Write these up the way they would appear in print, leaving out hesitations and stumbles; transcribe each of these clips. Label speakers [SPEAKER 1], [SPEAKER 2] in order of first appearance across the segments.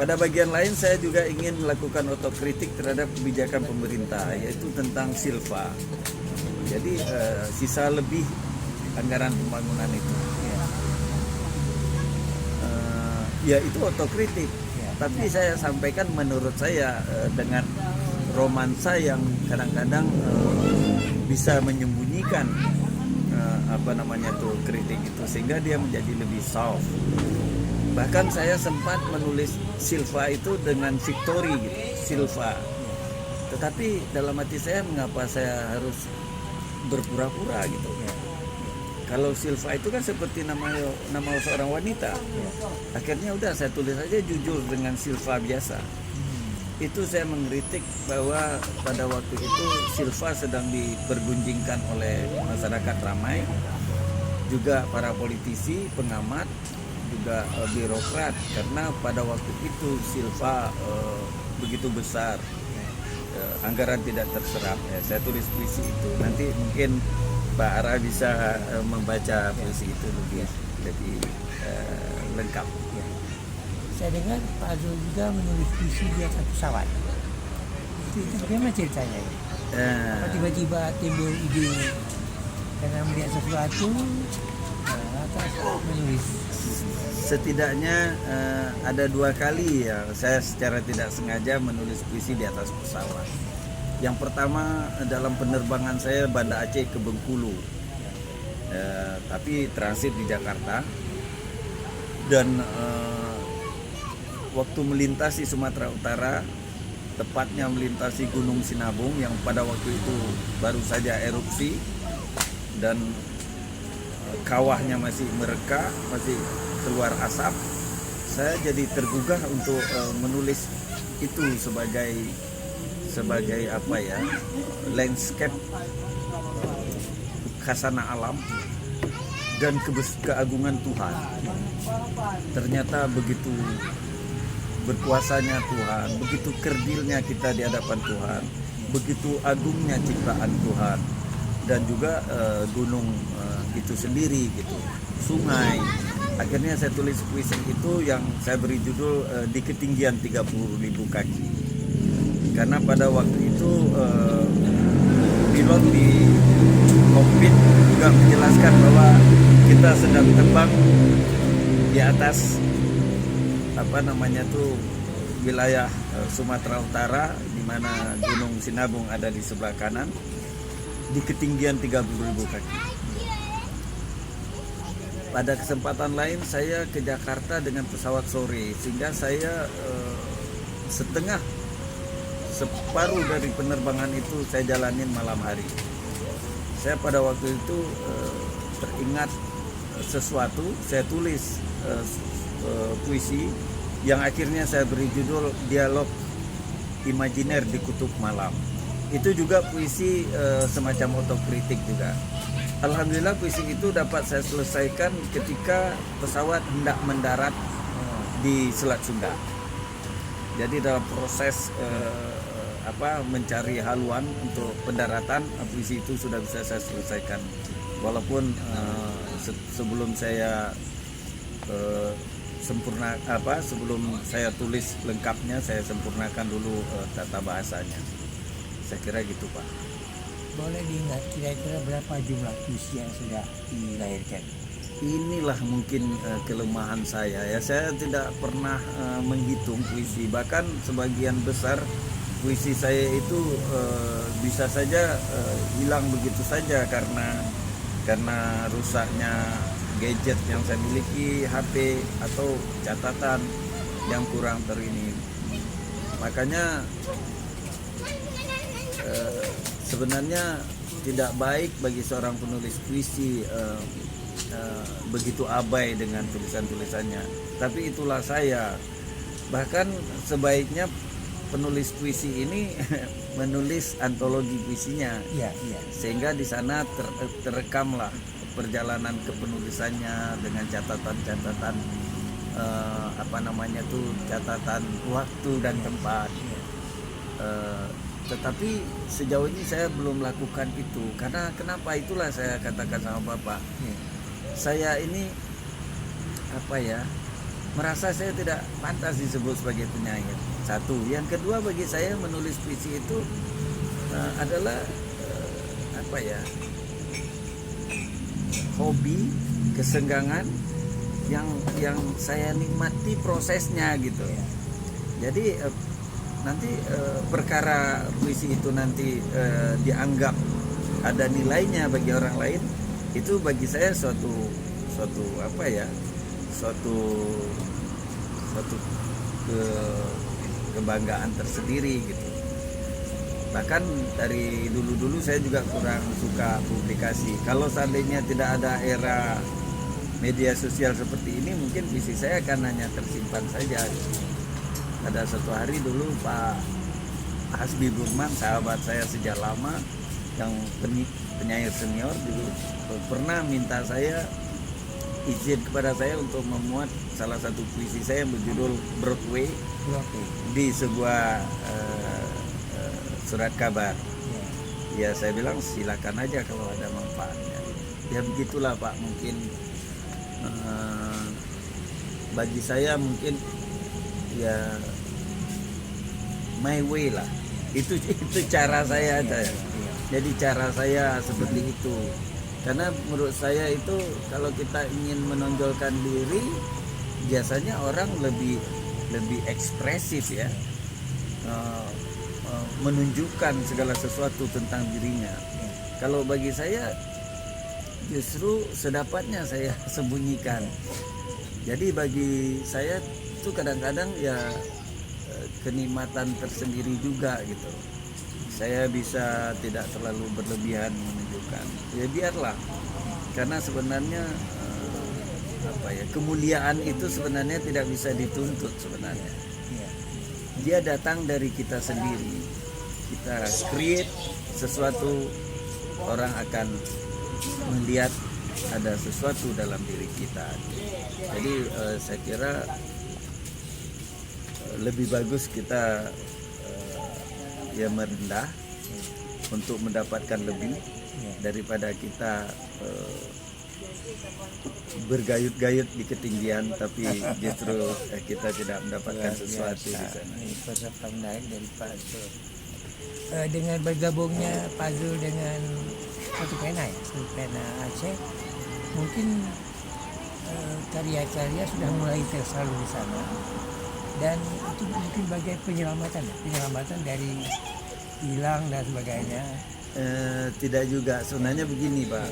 [SPEAKER 1] pada bagian lain saya juga ingin melakukan otokritik terhadap kebijakan pemerintah, yaitu tentang silva. Jadi sisa lebih anggaran pembangunan itu. Ya itu otokritik. Tapi saya sampaikan menurut saya dengan romansa yang kadang-kadang bisa menyembunyikan kritik itu, sehingga dia menjadi lebih soft. Bahkan saya sempat menulis silva itu dengan victory gitu, silva. Tetapi dalam hati saya, mengapa saya harus berpura-pura gitu? Kalau silva itu kan seperti nama seorang wanita. Akhirnya udah saya tulis aja jujur dengan silva biasa. Itu saya mengkritik bahwa pada waktu itu silva sedang dipergunjingkan oleh masyarakat ramai, juga para politisi, pengamat, juga birokrat, karena pada waktu itu silva begitu besar, anggaran tidak terserap. Saya tulis puisi itu, nanti mungkin Pak Ara bisa membaca puisi itu lebih lengkap.
[SPEAKER 2] Saya dengar Pak Zul juga menulis puisi di atas pesawat. Itu bagaimana ceritanya? Tiba-tiba timbul ide karena melihat sesuatu, atas menulis.
[SPEAKER 1] Setidaknya ada 2 kali ya saya secara tidak sengaja menulis puisi di atas pesawat. Yang pertama dalam penerbangan saya Banda Aceh ke Bengkulu, tapi transit di Jakarta, dan waktu melintasi Sumatera Utara, tepatnya melintasi Gunung Sinabung yang pada waktu itu baru saja erupsi dan kawahnya masih mereka, masih keluar asap, saya jadi tergugah untuk menulis itu sebagai landscape, khasana alam dan keagungan Tuhan. Ternyata begitu berkuasanya Tuhan, begitu kerdilnya kita di hadapan Tuhan, begitu agungnya ciptaan Tuhan, dan juga gunung itu sendiri gitu, sungai. Akhirnya saya tulis puisi itu yang saya beri judul Di Ketinggian 30.000 Kaki. Karena pada waktu itu pilot di kokpit juga menjelaskan bahwa kita sedang terbang di atas wilayah Sumatera Utara, di mana Gunung Sinabung ada di sebelah kanan, di ketinggian 30.000 kaki. Pada kesempatan lain saya ke Jakarta dengan pesawat sore, sehingga saya separuh dari penerbangan itu saya jalanin malam hari. Saya pada waktu itu teringat sesuatu, saya tulis puisi yang akhirnya saya beri judul Dialog Imajiner di Kutub Malam. Itu juga puisi semacam otokritik juga. Alhamdulillah puisi itu dapat saya selesaikan ketika pesawat hendak mendarat di Selat Sunda. Jadi dalam proses mencari haluan untuk pendaratan, puisi itu sudah bisa saya selesaikan. Walaupun sebelum saya sebelum saya tulis lengkapnya, saya sempurnakan dulu tata bahasanya. Saya kira gitu, Pak.
[SPEAKER 2] Boleh diingat kira-kira berapa jumlah puisi yang sudah dilahirkan?
[SPEAKER 1] Inilah mungkin kelemahan saya ya. Saya tidak pernah menghitung puisi. Bahkan sebagian besar puisi saya itu bisa saja hilang begitu saja karena rusaknya gadget yang saya miliki, HP atau catatan yang kurang terini. Makanya sebenarnya tidak baik bagi seorang penulis puisi begitu abai dengan tulisan-tulisannya. Tapi itulah saya. Bahkan sebaiknya penulis puisi ini menulis antologi puisinya, sehingga di sana terekamlah perjalanan kepenulisannya dengan catatan-catatan catatan waktu dan tempat. Tetapi sejauh ini saya belum melakukan itu. Karena kenapa? Itulah saya katakan sama Bapak. Saya ini merasa saya tidak pantas disebut sebagai penyair. Satu, yang kedua bagi saya menulis puisi itu adalah apa ya, hobi, kesenggangan yang saya nikmati prosesnya gitu. Jadi nanti perkara puisi itu nanti dianggap ada nilainya bagi orang lain, itu bagi saya suatu apa ya, suatu kebanggaan tersendiri gitu. Bahkan dari dulu saya juga kurang suka publikasi. Kalau seandainya tidak ada era media sosial seperti ini, mungkin puisi saya akan hanya tersimpan saja. Ada satu hari dulu Pak Hasbi Burman, sahabat saya sejak lama, yang penyair senior dulu, pernah minta saya izin kepada saya untuk memuat salah satu puisi saya yang berjudul Broadway di sebuah surat kabar. Ya saya bilang silakan aja kalau ada manfaatnya. Ya begitulah Pak, mungkin bagi saya mungkin ya my way lah. Itu cara saya ada. Jadi cara saya seperti itu. Karena menurut saya itu kalau kita ingin menonjolkan diri, biasanya orang lebih ekspresif ya, menunjukkan segala sesuatu tentang dirinya. Kalau bagi saya justru sedapatnya saya sembunyikan. Jadi bagi saya itu kadang-kadang ya kenikmatan tersendiri juga gitu. Saya bisa tidak terlalu berlebihan menunjukkan. Ya biarlah. Karena sebenarnya apa ya, kemuliaan itu sebenarnya tidak bisa dituntut sebenarnya. Dia datang dari kita sendiri. Kita create sesuatu, orang akan melihat ada sesuatu dalam diri kita. Jadi saya kira lebih bagus kita ya merendah untuk mendapatkan lebih daripada kita bergayut-gayut di ketinggian tapi justru kita tidak mendapatkan sesuatu di sana.
[SPEAKER 2] Ini peserta menarik dari Pak Zul. Dengan bergabungnya Pak Zul dengan satu pena Aceh, mungkin karya-karya sudah mulai tersalur di sana, dan itu mungkin bagai penyelamatan dari hilang dan sebagainya.
[SPEAKER 1] Tidak juga, sebenarnya begini Pak.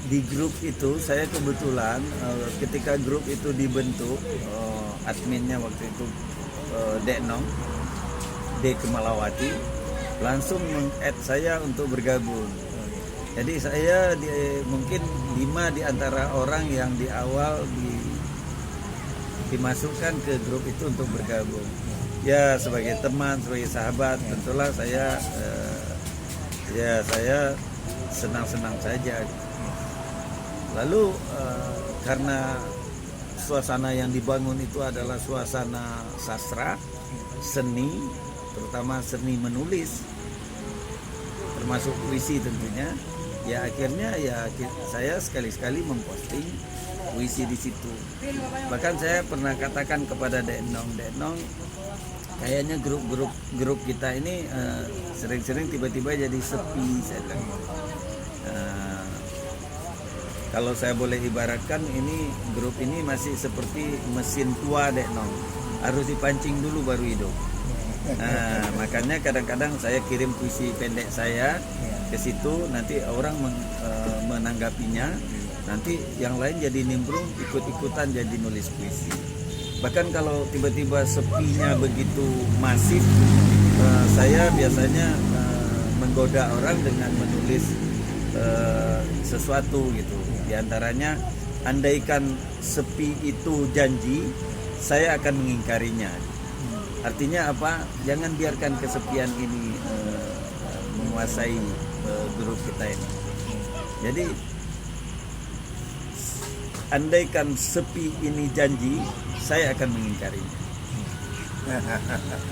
[SPEAKER 1] Di grup itu saya kebetulan ketika grup itu dibentuk, adminnya waktu itu Dek Nong, Dek Kemalawati, langsung meng-add saya untuk bergabung. Jadi saya mungkin 5 di antara orang yang di awal dimasukkan ke grup itu untuk bergabung. Ya sebagai teman, sebagai sahabat, tentulah saya senang-senang saja. Lalu karena suasana yang dibangun itu adalah suasana sastra, seni, terutama seni menulis, termasuk puisi tentunya. Ya akhirnya ya saya sekali-sekali memposting puisi di situ. Bahkan saya pernah katakan kepada Dek Nong, kayaknya grup kita ini sering-sering tiba-tiba jadi sepi, saya bilang. Kalau saya boleh ibaratkan, ini grup ini masih seperti mesin tua Dek Nong, harus dipancing dulu baru hidup. Makanya kadang-kadang saya kirim puisi pendek saya ke situ, nanti orang menanggapinya, nanti yang lain jadi nimbrung, ikut-ikutan jadi nulis puisi. Bahkan kalau tiba-tiba sepinya begitu masif, saya biasanya menggoda orang dengan menulis sesuatu gitu. Di antaranya, andaikan sepi itu janji, saya akan mengingkarinya. Artinya apa? Jangan biarkan kesepian ini menguasai grup kita ini. Jadi andaikan sepi ini janji, saya akan mengingkarinya.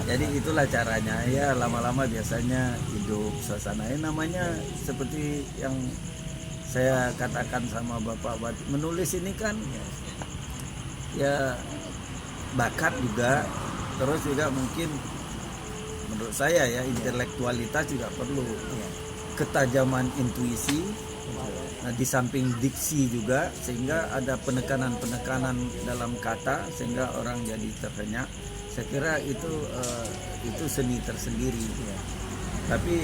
[SPEAKER 1] Jadi itulah caranya. Ya lama-lama biasanya hidup suasana. Namanya seperti yang saya katakan sama Bapak, menulis ini kan Ya bakat juga, terus juga mungkin menurut saya ya intelektualitas juga perlu,
[SPEAKER 2] Ya.
[SPEAKER 1] ketajaman intuisi. Nah, di samping diksi juga, sehingga ada penekanan-penekanan dalam kata sehingga orang jadi terhenyak. Saya kira itu seni tersendiri.
[SPEAKER 2] Ya.
[SPEAKER 1] Tapi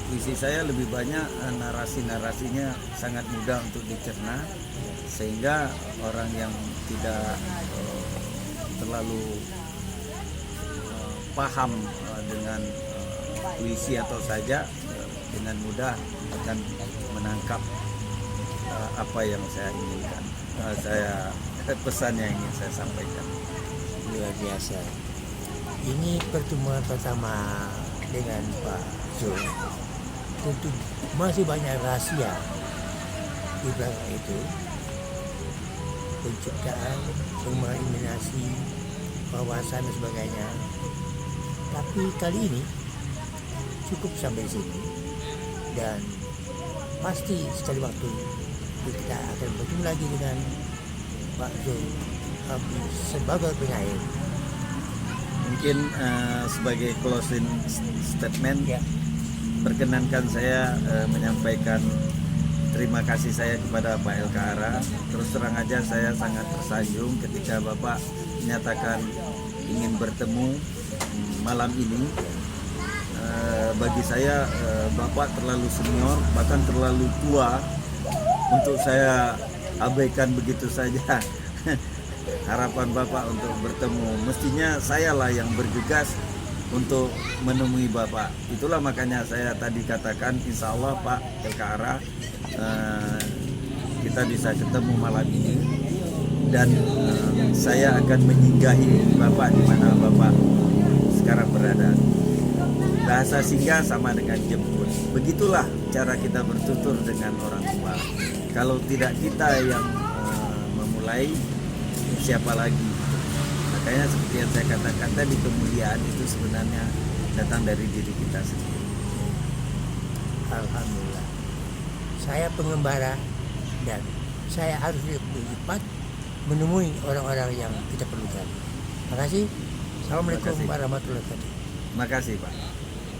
[SPEAKER 1] puisi saya lebih banyak narasi-narasinya sangat mudah untuk dicerna, sehingga orang yang tidak terlalu paham dengan puisi atau saja dengan mudah akan menangkap apa yang saya inginkan, pesan yang ingin saya sampaikan.
[SPEAKER 2] Luar biasa. Ini pertemuan pertama dengan Pak Zul. Tentu masih banyak rahasia di belakang itu. Penciptaan, pengimajinasi, wawasan dan sebagainya. Tapi kali ini cukup sampai sini. Dan pasti sekali waktu kita akan bertemu lagi dengan Pak Zul sebagai penyair.
[SPEAKER 1] Mungkin sebagai closing statement,
[SPEAKER 2] Ya.
[SPEAKER 1] perkenankan saya menyampaikan terima kasih saya kepada Pak LKARA. Terus terang aja saya sangat tersanjung ketika Bapak menyatakan ingin bertemu malam ini. Bagi saya Bapak terlalu senior, bahkan terlalu tua untuk saya abaikan begitu saja harapan Bapak untuk bertemu. Mestinya sayalah yang bergegas untuk menemui Bapak. Itulah makanya saya tadi katakan insya Allah Pak LKARA kita bisa ketemu malam ini, dan saya akan menyinggahi Bapak di mana Bapak sekarang berada. Bahasa singgah sama dengan jemput. Begitulah cara kita bertutur dengan orang tua. Kalau tidak kita yang memulai, siapa lagi? Makanya seperti yang saya katakan tadi, kemuliaan itu sebenarnya datang dari diri kita sendiri.
[SPEAKER 2] Alhamdulillah. Saya pengembara dan saya harus lebih cepat menemui orang-orang yang kita perlukan. Terima kasih. Assalamualaikum warahmatullahi wabarakatuh.
[SPEAKER 1] Terima kasih Pak.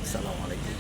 [SPEAKER 1] Assalamualaikum.